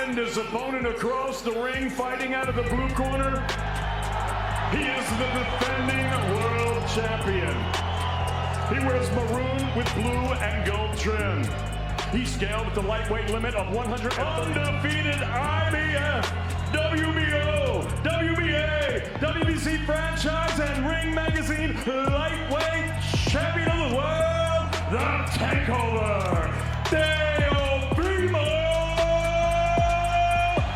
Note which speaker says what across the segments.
Speaker 1: send his opponent across the ring, fighting out of the blue corner. He is the defending world champion. He wears maroon with blue and gold trim. He scaled at the lightweight limit of 100. Undefeated IBF, WBO, WBA, WBC franchise, and Ring Magazine lightweight champion of the world, the Takeover, Teofimo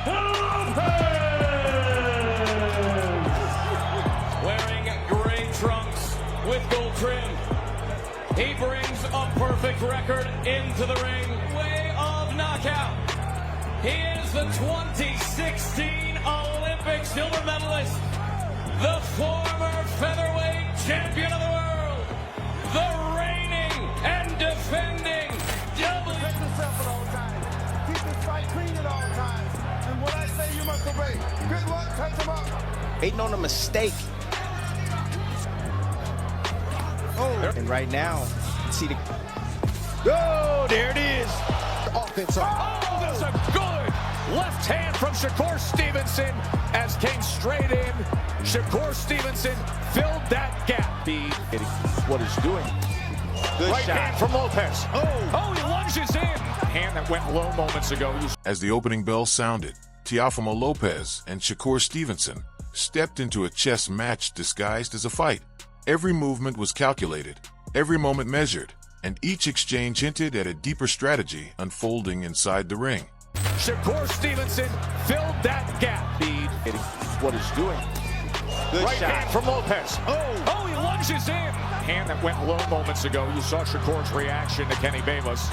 Speaker 1: Lopez!
Speaker 2: Wearing gray trunks with gold trim, he brings a perfect record into the ring. Way of knockout. He is the 2016 Olympic silver medalist, the former featherweight champion of the world, the reigning and defending double.
Speaker 3: Protect yourself at all times. Keep this fight clean at all times. And what I say, you must obey. Good luck, touch him up.
Speaker 4: Waiting on a mistake. Oh, and right now, see the. Oh, there it is.
Speaker 3: Offense.
Speaker 2: Oh, that's a good left hand from Shakur Stevenson as came straight in. Shakur Stevenson filled that gap.
Speaker 4: What he's doing. Good
Speaker 2: Right
Speaker 4: shot.
Speaker 2: hand from Lopez. Oh, he lunges in. Hand that went low moments ago.
Speaker 5: As the opening bell sounded, Teofimo Lopez and Shakur Stevenson stepped into a chess match disguised as a fight. Every movement was calculated, every moment measured, and each exchange hinted at a deeper strategy unfolding inside the ring.
Speaker 2: Shakur Stevenson filled that gap.
Speaker 4: What he's doing. Good
Speaker 2: Right
Speaker 4: shot.
Speaker 2: hand from Lopez. Oh, he lunges in. Hand that went low moments ago. You saw Shakur's reaction to Kenny Bayless.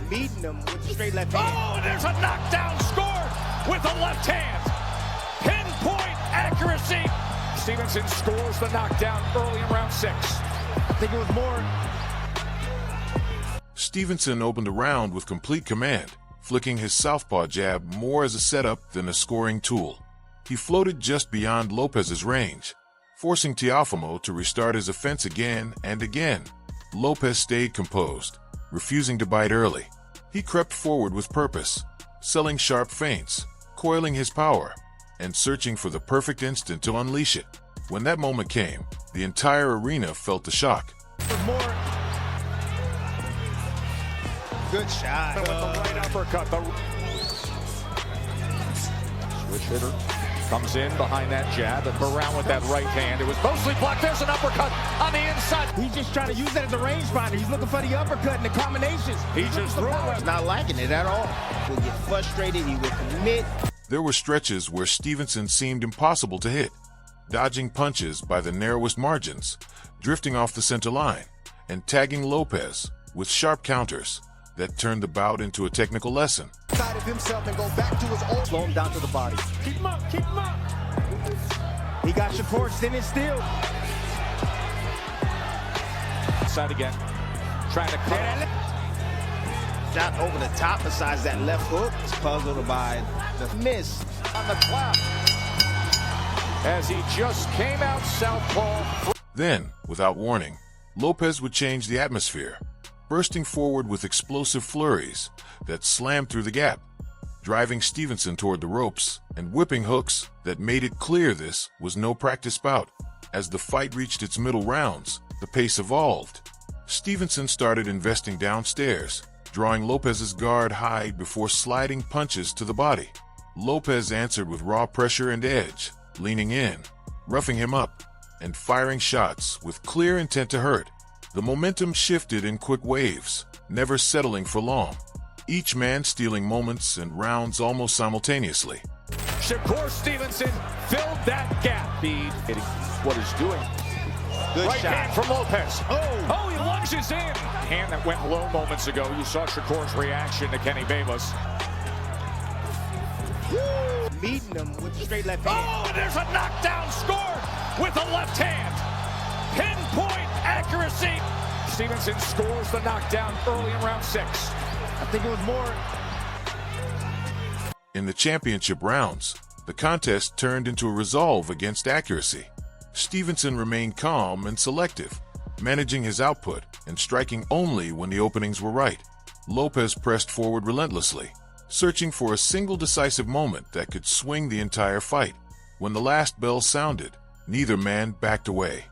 Speaker 4: Beating him with the straight left hand.
Speaker 2: Oh, and there's a knockdown scored with the left hand. Pinpoint accuracy. Stevenson scores the knockdown early in round 6.
Speaker 4: I think it was more.
Speaker 5: Stevenson opened the round with complete command, flicking his southpaw jab more as a setup than a scoring tool. He floated just beyond Lopez's range, forcing Teofimo to restart his offense again and again. Lopez stayed composed, refusing to bite early. He crept forward with purpose, selling sharp feints, coiling his power, and searching for the perfect instant to unleash it. When that moment came, the entire arena felt the shock.
Speaker 4: More. Good shot.
Speaker 2: With the right uppercut. The switch hitter comes in behind that jab and around with that right hand. It was mostly blocked. There's an uppercut on the inside.
Speaker 4: He's just trying to use that as a rangefinder. He's looking for the uppercut and the combinations.
Speaker 2: He just threw it.
Speaker 4: He's not liking it at all. He will get frustrated. He will commit.
Speaker 5: There were stretches where Stevenson seemed impossible to hit, dodging punches by the narrowest margins, drifting off the center line, and tagging Lopez with sharp counters that turned the bout into a technical lesson.
Speaker 3: Side of himself and go back to his old.
Speaker 4: Slow him down to the body.
Speaker 3: Keep him up. Keep him up.
Speaker 4: He got Shakur standing still.
Speaker 2: Side again. Trying to cut it.
Speaker 4: Shot over the top besides that left hook. It's puzzled by the miss on the clock.
Speaker 2: As he just came out southpaw.
Speaker 5: Then, without warning, Lopez would change the atmosphere, bursting forward with explosive flurries that slammed through the gap, driving Stevenson toward the ropes and whipping hooks that made it clear this was no practice bout. As the fight reached its middle rounds, the pace evolved. Stevenson started investing downstairs, drawing Lopez's guard high before sliding punches to the body. Lopez answered with raw pressure and edge, leaning in, roughing him up, and firing shots with clear intent to hurt. The momentum shifted in quick waves, never settling for long, each man stealing moments and rounds almost simultaneously.
Speaker 2: Shakur Stevenson filled that gap.
Speaker 4: What he's doing. Good
Speaker 2: Right
Speaker 4: shot.
Speaker 2: hand from Lopez. Oh, he lunges in. Hand that went low moments ago. You saw Shakur's reaction to Kenny Bayless.
Speaker 4: Meeting him with the straight left hand.
Speaker 2: Oh, and there's a knockdown scored with the left hand. Pinpoint accuracy. Stevenson scores the knockdown early in round 6.
Speaker 4: I think it was more.
Speaker 5: In the championship rounds, the contest turned into a resolve against accuracy. Stevenson remained calm and selective, managing his output and striking only when the openings were right. Lopez pressed forward relentlessly, searching for a single decisive moment that could swing the entire fight. When the last bell sounded, neither man backed away.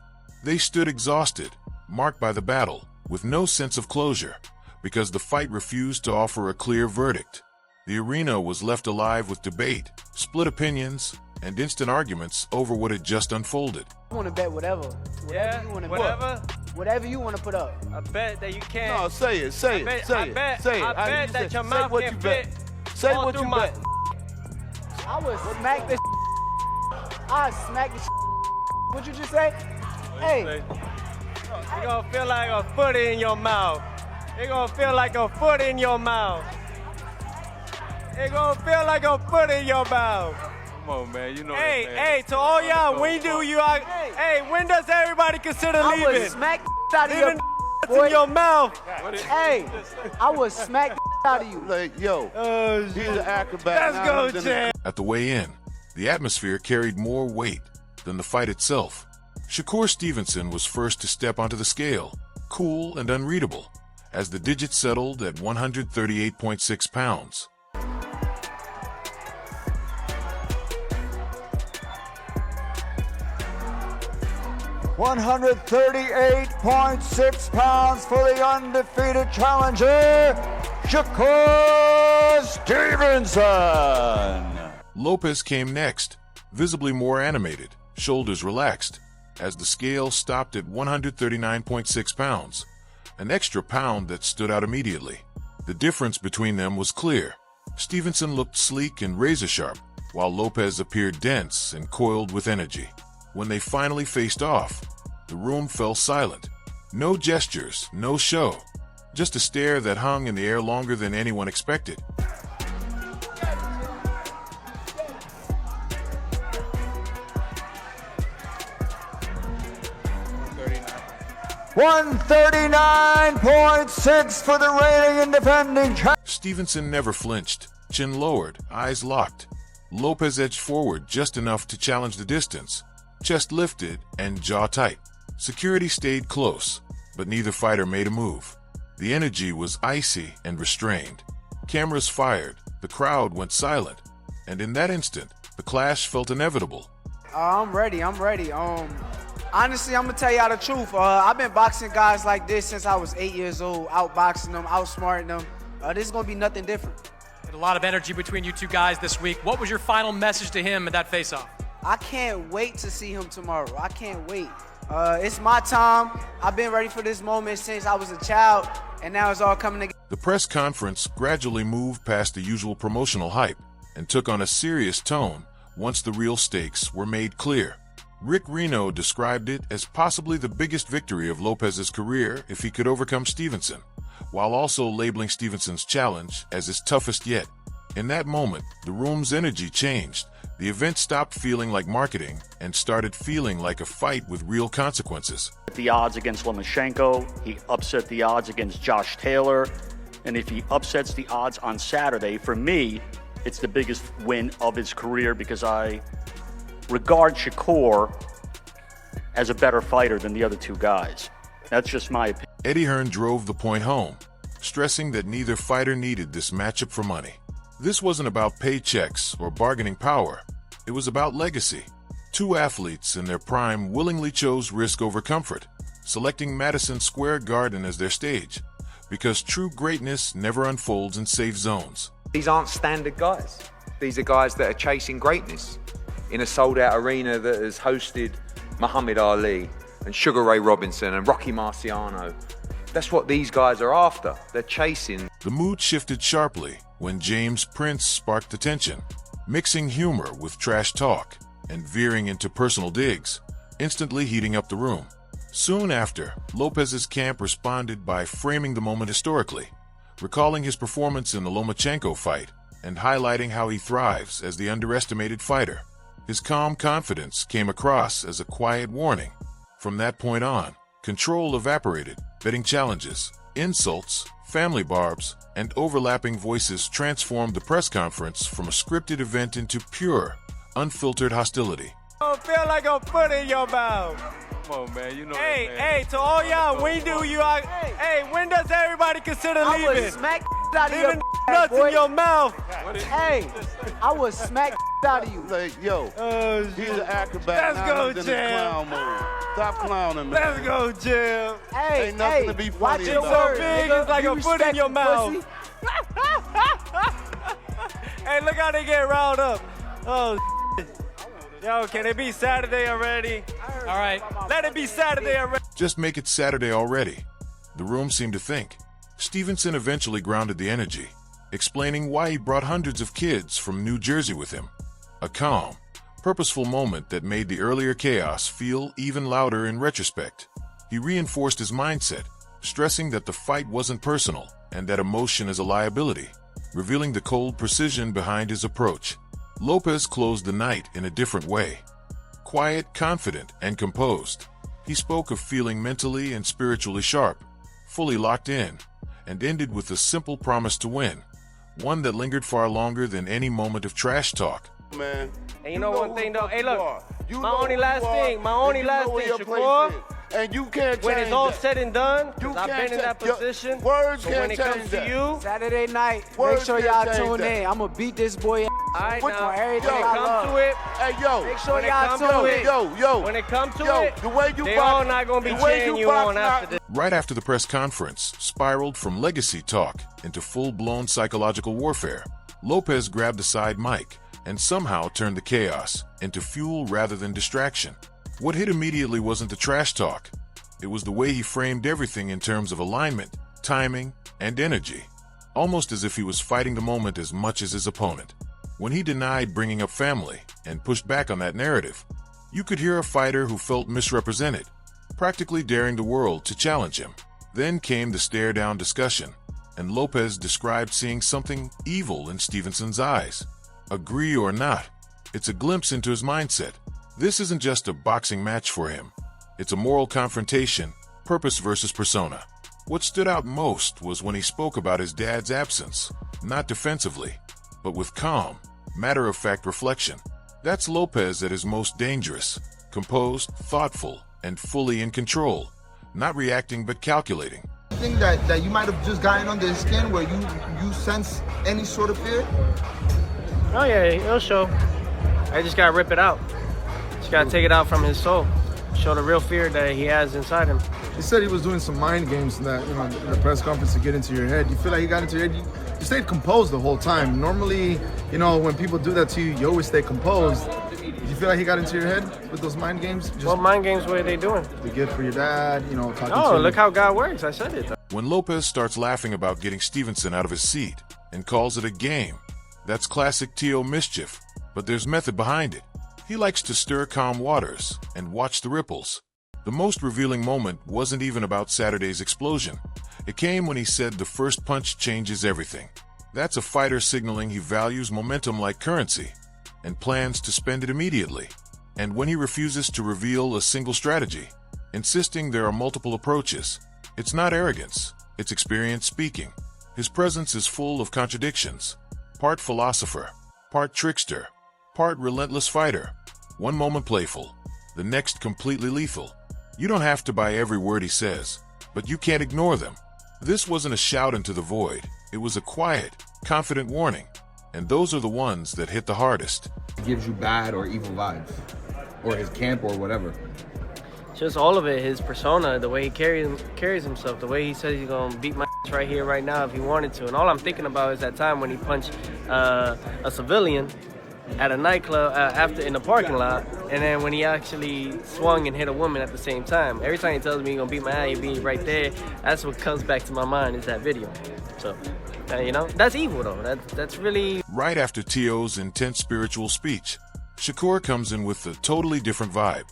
Speaker 5: They stood exhausted, marked by the battle, with no sense of closure, because the fight refused to offer a clear verdict. The arena was left alive with debate, split opinions, and instant arguments over what had just unfolded.
Speaker 6: I want to bet whatever.
Speaker 7: Yeah,
Speaker 6: you wanna
Speaker 7: whatever.
Speaker 6: Bet. Whatever you want to put up.
Speaker 7: I bet that you can't.
Speaker 4: No, say it, say it, say it, say it.
Speaker 7: I bet that your mouth
Speaker 4: what you
Speaker 7: can
Speaker 4: bet.
Speaker 7: fit.
Speaker 4: Say
Speaker 7: all
Speaker 4: what
Speaker 7: through
Speaker 4: you
Speaker 7: my
Speaker 4: bet.
Speaker 6: I would smack this. I smack this. What you just say? Hey.
Speaker 7: You're gonna feel like a foot in your mouth. You're gonna feel like a foot in your mouth. You're gonna feel like a foot in your mouth.
Speaker 8: Come on, man. You know
Speaker 7: Hey,
Speaker 8: that, man.
Speaker 7: hey, to all y'all, when do you? Hey, when does everybody consider
Speaker 6: I would
Speaker 7: leaving?
Speaker 6: smack the out of
Speaker 7: Leaving
Speaker 6: you.
Speaker 7: the in your mouth.
Speaker 6: Hey, I would smack the out of you.
Speaker 4: Like, yo,
Speaker 7: Oh,
Speaker 4: he's an acrobat.
Speaker 7: Let's
Speaker 4: now
Speaker 7: go,
Speaker 4: he's in
Speaker 7: Chad.
Speaker 5: At the weigh-in, the atmosphere carried more weight than the fight itself. Shakur Stevenson was first to step onto the scale, cool and unreadable, as the digits settled at 138.6 pounds.
Speaker 9: £138.6 for the undefeated challenger, Shakur Stevenson.
Speaker 5: Lopez came next, visibly more animated, shoulders relaxed, as the scale stopped at 139.6 pounds, an extra pound that stood out immediately. The difference between them was clear. Stevenson looked sleek and razor-sharp, while Lopez appeared dense and coiled with energy. When they finally faced off, the room fell silent. No gestures, no show, just a stare that hung in the air longer than anyone expected.
Speaker 9: $139.6 for the reigning and defending champion.
Speaker 5: Stevenson never flinched, chin lowered, eyes locked. Lopez edged forward just enough to challenge the distance, chest lifted and jaw tight. Security stayed close, but neither fighter made a move. The energy was icy and restrained. Cameras fired, the crowd went silent, and in that instant, the clash felt inevitable.
Speaker 6: I'm ready. Honestly, I'm gonna tell y'all the truth. I've been boxing guys like this since I was 8 years old, outboxing them, outsmarting them. This is gonna be nothing different.
Speaker 10: A lot of energy between you two guys this week. What was your final message to him at that face-off?
Speaker 6: I can't wait to see him tomorrow. I can't wait. It's my time. I've been ready for this moment since I was a child, and now it's all coming together.
Speaker 5: The press conference gradually moved past the usual promotional hype and took on a serious tone once the real stakes were made clear. Rick Reno described it as possibly the biggest victory of Lopez's career if he could overcome Stevenson, while also labeling Stevenson's challenge as his toughest yet. In that moment, the room's energy changed. The event stopped feeling like marketing and started feeling like a fight with real consequences.
Speaker 11: The odds against Lomachenko, he upset the odds against Josh Taylor, and if he upsets the odds on Saturday, for me, it's the biggest win of his career because I regard Shakur as a better fighter than the other two guys. That's just my opinion.
Speaker 5: Eddie Hearn drove the point home, stressing that neither fighter needed this matchup for money. This wasn't about paychecks or bargaining power. It was about legacy. Two athletes in their prime willingly chose risk over comfort, selecting Madison Square Garden as their stage, because true greatness never unfolds in safe zones.
Speaker 12: These aren't standard guys. These are guys that are chasing greatness in a sold-out arena that has hosted Muhammad Ali and Sugar Ray Robinson and Rocky Marciano. That's what these guys are after. They're chasing.
Speaker 5: The mood shifted sharply when James Prince sparked the tension, mixing humor with trash talk and veering into personal digs, instantly heating up the room. Soon after, Lopez's camp responded by framing the moment historically, recalling his performance in the Lomachenko fight and highlighting how he thrives as the underestimated fighter. His calm confidence came across as a quiet warning. From that point on, control evaporated, betting challenges, insults, family barbs, and overlapping voices transformed the press conference from a scripted event into pure, unfiltered hostility.
Speaker 7: Don't feel like a foot in your mouth. Come on, man. You know hey, to all y'all, when when does everybody consider leaving?
Speaker 6: I would smack out of your
Speaker 7: nuts
Speaker 6: boy.
Speaker 7: in your mouth.
Speaker 6: Hey, I would smack out of you.
Speaker 3: Like, yo, he's an acrobat.
Speaker 7: Let's go,
Speaker 3: he's in
Speaker 7: Jam.
Speaker 3: clown mode. Stop clowning, man.
Speaker 7: Let's go, Jim.
Speaker 6: Hey,
Speaker 3: Ain't nothing to be
Speaker 6: watch
Speaker 3: funny
Speaker 6: your
Speaker 3: about.
Speaker 6: words,
Speaker 7: Big
Speaker 6: nigga.
Speaker 7: is like
Speaker 6: You
Speaker 7: a foot in your
Speaker 6: respect
Speaker 7: mouth.
Speaker 6: pussy.
Speaker 7: Hey, look how they get riled up. Oh, yo, can it be Saturday already?
Speaker 10: All right.
Speaker 7: Let it be Saturday already.
Speaker 5: Just make it Saturday already. The room seemed to think. Stevenson eventually grounded the energy, explaining why he brought hundreds of kids from New Jersey with him. A calm, purposeful moment that made the earlier chaos feel even louder in retrospect. He reinforced his mindset, stressing that the fight wasn't personal and that emotion is a liability, revealing the cold precision behind his approach. Lopez closed the night in a different way. Quiet, confident, and composed. He spoke of feeling mentally and spiritually sharp, fully locked in, and ended with a simple promise to win, one that lingered far longer than any moment of trash talk.
Speaker 3: Man.
Speaker 7: And you know one thing though, hey look, my
Speaker 3: only
Speaker 7: only last thing, Shakur,
Speaker 3: and you can't change
Speaker 7: when it's all
Speaker 3: that.
Speaker 7: said and done,
Speaker 3: You
Speaker 7: because I've
Speaker 3: can't
Speaker 7: been in that
Speaker 3: change-
Speaker 7: position,
Speaker 3: Words
Speaker 7: so
Speaker 3: can't
Speaker 7: when it
Speaker 3: change
Speaker 7: comes
Speaker 3: that.
Speaker 7: to you,
Speaker 6: Saturday night,
Speaker 3: Words
Speaker 6: make sure
Speaker 3: can't
Speaker 6: y'all
Speaker 3: change
Speaker 6: tune
Speaker 3: that.
Speaker 6: in. I'm going to beat this boy
Speaker 7: all right
Speaker 6: for
Speaker 7: now,
Speaker 6: everything
Speaker 7: when it
Speaker 6: I
Speaker 7: comes
Speaker 6: love.
Speaker 7: to it,
Speaker 3: Hey, yo.
Speaker 6: Make sure
Speaker 7: when it
Speaker 6: y'all
Speaker 7: comes
Speaker 6: tune
Speaker 7: to
Speaker 6: in.
Speaker 3: Yo.
Speaker 7: when it comes to
Speaker 3: Yo,
Speaker 7: it,
Speaker 3: the way you
Speaker 7: they
Speaker 3: box-
Speaker 7: all not going to be
Speaker 3: the way
Speaker 7: cheering
Speaker 3: you
Speaker 7: you
Speaker 3: box
Speaker 7: on
Speaker 3: now-
Speaker 7: after this.
Speaker 5: Right after the press conference spiraled from legacy talk into full-blown psychological warfare, Lopez grabbed the side mic and somehow turned the chaos into fuel rather than distraction. What hit immediately wasn't the trash talk. It was the way he framed everything in terms of alignment, timing, and energy, almost as if he was fighting the moment as much as his opponent. When he denied bringing up family and pushed back on that narrative, you could hear a fighter who felt misrepresented, practically daring the world to challenge him. Then came the stare-down discussion, and Lopez described seeing something evil in Stevenson's eyes. Agree or not, it's a glimpse into his mindset. This isn't just a boxing match for him. It's a moral confrontation, purpose versus persona. What stood out most was when he spoke about his dad's absence, not defensively, but with calm, matter-of-fact reflection. That's Lopez at his most dangerous, composed, thoughtful, and fully in control, not reacting but calculating.
Speaker 8: You think that you might have just gotten under his skin where you sense any sort of fear?
Speaker 7: Oh yeah, it'll show. I just gotta rip it out. Just gotta take it out from his soul. Show the real fear that he has inside him.
Speaker 13: He said he was doing some mind games in that, in the press conference to get into your head. You feel like he got into your head? You stayed composed the whole time. Normally, when people do that to you, you always stay composed. You feel like he got into your head with those mind games?
Speaker 7: What mind games were they doing?
Speaker 13: To get for your dad, talking to
Speaker 7: Oh,
Speaker 13: him.
Speaker 7: look how God works. I said it.
Speaker 5: When Lopez starts laughing about getting Stevenson out of his seat and calls it a game, that's classic Teo mischief, but there's method behind it. He likes to stir calm waters and watch the ripples. The most revealing moment wasn't even about Saturday's explosion. It came when he said the first punch changes everything. That's a fighter signaling he values momentum like currency and plans to spend it immediately. And when he refuses to reveal a single strategy, insisting there are multiple approaches, it's not arrogance, it's experience speaking. His presence is full of contradictions. Part philosopher, part trickster, part relentless fighter. One moment playful, the next completely lethal. You don't have to buy every word he says, but you can't ignore them. This wasn't a shout into the void. It was a quiet, confident warning. And those are the ones that hit the hardest.
Speaker 8: It gives you bad or evil vibes, or his camp or whatever.
Speaker 7: Just all of it, his persona, the way he carries himself, the way he says he's gonna beat my ass right here, right now if he wanted to. And all I'm thinking about is that time when he punched a civilian at a nightclub after in the parking lot, and then when he actually swung and hit a woman at the same time. Every time he tells me he's gonna beat my ass, he'll be right there. That's what comes back to my mind is that video. So, that's evil though. That's really...
Speaker 5: Right after Teo's intense spiritual speech, Shakur comes in with a totally different vibe.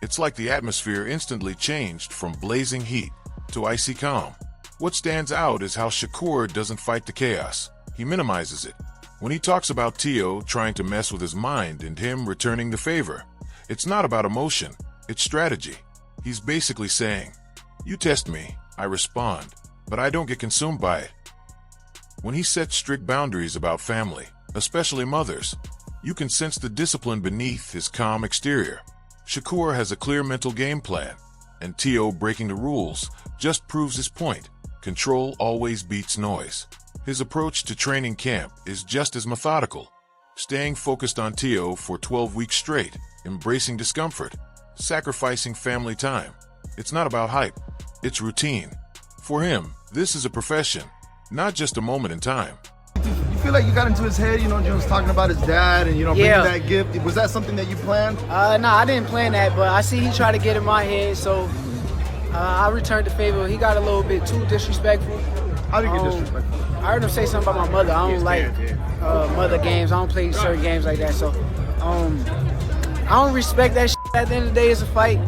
Speaker 5: It's like the atmosphere instantly changed from blazing heat to icy calm. What stands out is how Shakur doesn't fight the chaos. He minimizes it. When he talks about Teo trying to mess with his mind and him returning the favor, it's not about emotion, it's strategy. He's basically saying, you test me, I respond, but I don't get consumed by it. When he sets strict boundaries about family, especially mothers, you can sense the discipline beneath his calm exterior. Shakur has a clear mental game plan, and Teo breaking the rules just proves his point. Control always beats noise. His approach to training camp is just as methodical, staying focused on Teo for 12 weeks straight, embracing discomfort, sacrificing family time. It's not about hype, it's routine. For him, this is a profession, not just a moment in time.
Speaker 13: You feel like you got into his head, Jones talking about his dad and, bringing that gift. Was that something that you planned?
Speaker 6: No, I didn't plan that, but I see he tried to get in my head, so I returned the favor. He got a little bit too disrespectful.
Speaker 13: How did he get disrespectful?
Speaker 6: I heard him say something about my mother. I don't like mother games. I don't play certain games like that, so I don't respect that shit. At the end of the day, it's a fight.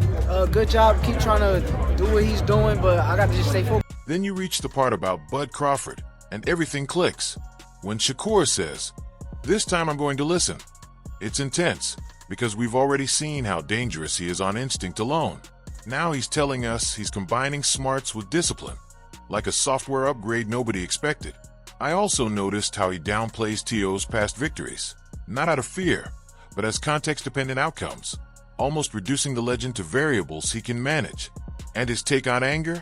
Speaker 6: Good job. Keep trying to do what he's doing, but I got to just stay focused.
Speaker 5: Then you reach the part about Bud Crawford, and everything clicks. When Shakur says, "This time I'm going to listen." It's intense, because we've already seen how dangerous he is on instinct alone. Now he's telling us he's combining smarts with discipline, like a software upgrade nobody expected. I also noticed how he downplays Teo's past victories, not out of fear, but as context-dependent outcomes, almost reducing the legend to variables he can manage. And his take on anger?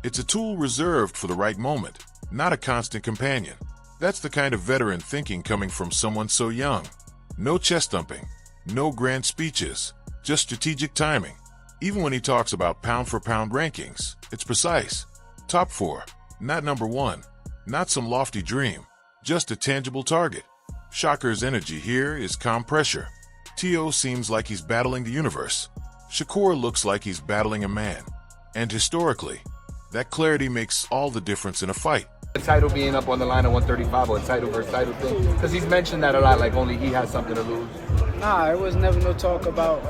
Speaker 5: It's a tool reserved for the right moment, not a constant companion. That's the kind of veteran thinking coming from someone so young. No chest thumping, no grand speeches, just strategic timing. Even when he talks about pound-for-pound rankings, it's precise. Top 4, not number 1, not some lofty dream, just a tangible target. Shakur's energy here is calm pressure. Teo seems like he's battling the universe. Shakur looks like he's battling a man. And historically, that clarity makes all the difference in a fight.
Speaker 14: The title being up on the line at 135 or a title versus title thing, because he's mentioned that a lot, like only he has something to lose.
Speaker 6: Nah, there was never no talk about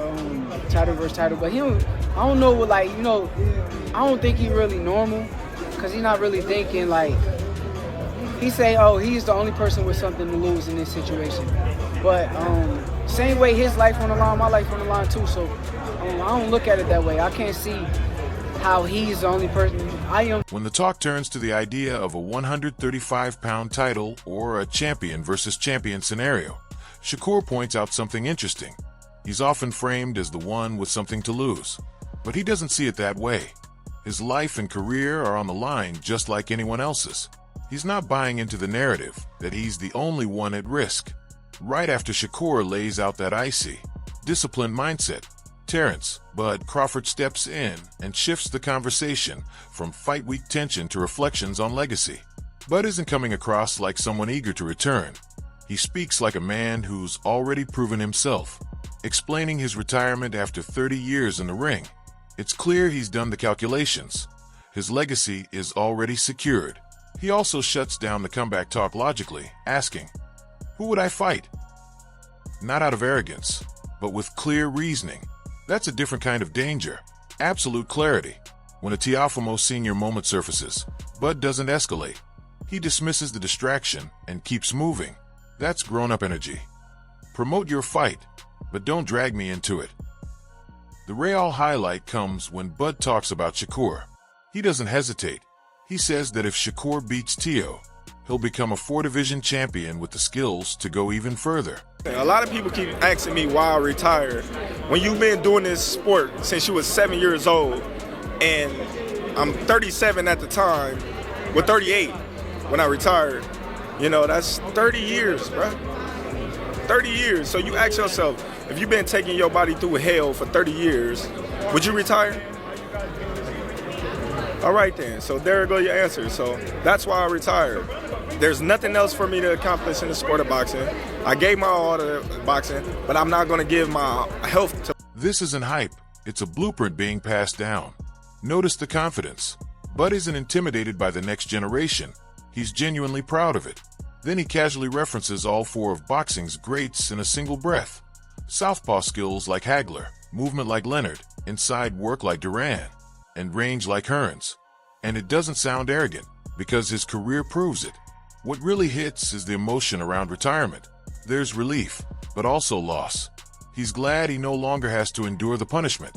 Speaker 6: title versus title, but I don't know, I don't think he really normal, because he's not really thinking like, he say, oh, he's the only person with something to lose in this situation. But same way his life on the line, my life on the line too, so I don't look at it that way. I can't see how he's the only person.
Speaker 5: When the talk turns to the idea of a 135-pound title or a champion versus champion scenario, Shakur points out something interesting. He's often framed as the one with something to lose, but he doesn't see it that way. His life and career are on the line just like anyone else's. He's not buying into the narrative that he's the only one at risk. Right after Shakur lays out that icy, disciplined mindset, Terrence "Bud" Crawford steps in and shifts the conversation from fight week tension to reflections on legacy. Bud isn't coming across like someone eager to return. He speaks like a man who's already proven himself, explaining his retirement after 30 years in the ring. It's clear he's done the calculations. His legacy is already secured. He also shuts down the comeback talk logically, asking, "Who would I fight?" Not out of arrogance, but with clear reasoning. That's a different kind of danger. Absolute clarity. When a Teofimo Sr. moment surfaces, Bud doesn't escalate. He dismisses the distraction and keeps moving. That's grown-up energy. Promote your fight, but don't drag me into it. The Real highlight comes when Bud talks about Shakur. He doesn't hesitate. He says that if Shakur beats Teo, he'll become a 4-division champion with the skills to go even further.
Speaker 15: A lot of people keep asking me why I retired. When you've been doing this sport since you was 7 years old, and I'm 37 at the time, well 38 when I retired, that's 30 years, bro. 30 years. So you ask yourself, if you've been taking your body through hell for 30 years, would you retire? All right then, so there go your answer. So that's why I retired. There's nothing else for me to accomplish in the sport of boxing. I gave my all to boxing, but I'm not going to give my health to...
Speaker 5: This isn't hype. It's a blueprint being passed down. Notice the confidence. Bud isn't intimidated by the next generation. He's genuinely proud of it. Then he casually references all 4 of boxing's greats in a single breath. Southpaw skills like Hagler, movement like Leonard, inside work like Duran, and range like Hearns. And it doesn't sound arrogant, because his career proves it. What really hits is the emotion around retirement. There's relief, but also loss. He's glad he no longer has to endure the punishment,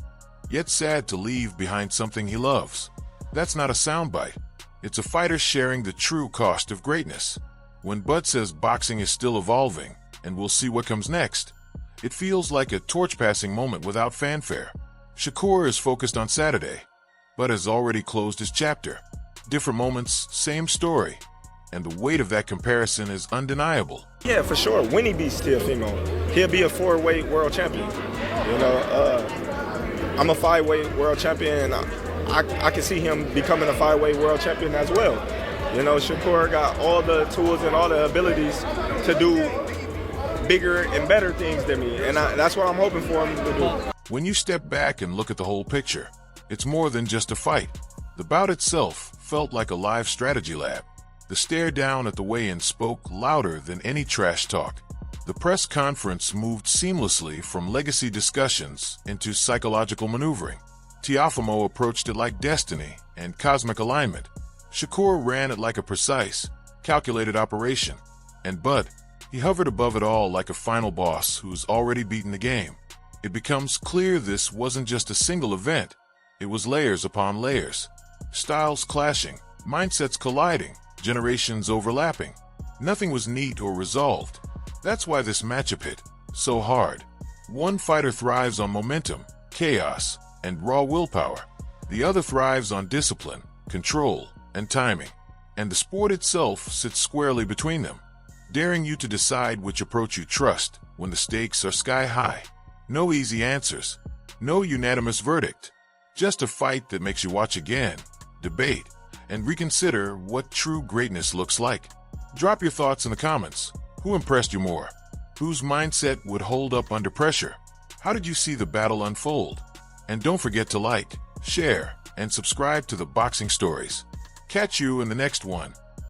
Speaker 5: yet sad to leave behind something he loves. That's not a soundbite. It's a fighter sharing the true cost of greatness. When Bud says boxing is still evolving, and we'll see what comes next, it feels like a torch-passing moment without fanfare. Shakur is focused on Saturday, but has already closed his chapter. Different moments, same story, and the weight of that comparison is undeniable.
Speaker 15: Yeah, for sure. When he beats Teofimo, he'll be a 4-weight world champion. You know, I'm a 5-weight world champion, and I can see him becoming a 5-weight world champion as well. You know, Shakur got all the tools and all the abilities to do bigger and better things than me, and that's what I'm hoping for him to do.
Speaker 5: When you step back and look at the whole picture, it's more than just a fight. The bout itself felt like a live strategy lab. The stare down at the weigh-in spoke louder than any trash talk. The press conference moved seamlessly from legacy discussions into psychological maneuvering. Teofimo approached it like destiny and cosmic alignment. Shakur ran it like a precise, calculated operation. And Bud, he hovered above it all like a final boss who's already beaten the game. It becomes clear this wasn't just a single event. It was layers upon layers. Styles clashing, mindsets colliding, generations overlapping. Nothing was neat or resolved. That's why this matchup hit so hard. One fighter thrives on momentum, chaos, and raw willpower. The other thrives on discipline, control, and timing. And the sport itself sits squarely between them, daring you to decide which approach you trust when the stakes are sky high. No easy answers, no unanimous verdict. Just a fight that makes you watch again, debate, and reconsider what true greatness looks like. Drop your thoughts in the comments. Who impressed you more? Whose mindset would hold up under pressure? How did you see the battle unfold? And don't forget to like, share, and subscribe to the Boxing Stories. Catch you in the next one.